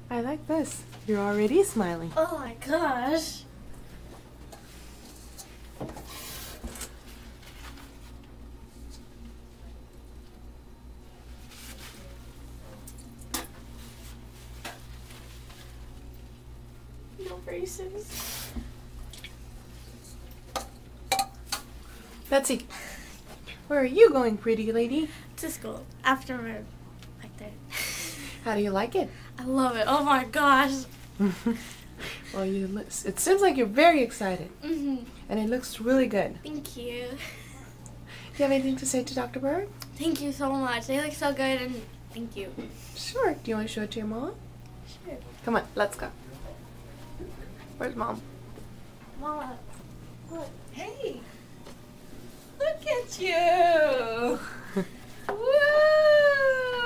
I like this. You're already smiling. Oh my gosh. No braces. Betsy, where are you going, pretty lady? To school. Afterward. Like that. How do you like it? I love it. Oh my gosh. Well, it seems like you're very excited, Mm-hmm. and it looks really good. Thank you. Do you have anything to say to Dr. Berg? Thank you so much. They look so good and thank you. Sure. Do you want to show it to your mom? Sure. Come on, let's go. Where's Mom? Mama. Look. Hey, look at you! Woo!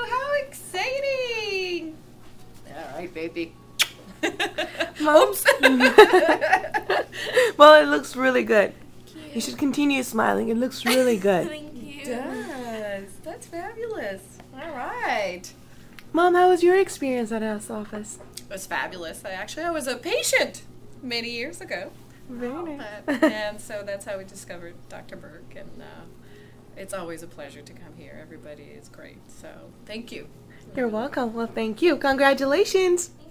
How exciting! All right, baby. Mom? Oops. Well, it looks really good. Thank you. You should continue smiling. It looks really good. Thank you. Does. That's fabulous. All right. Mom, how was your experience at our office? It was fabulous. I was a patient many years ago. Very nice. And so that's how we discovered Dr. Burke. And it's always a pleasure to come here. Everybody is great. So thank you. You're welcome. Well, thank you. Congratulations. Thank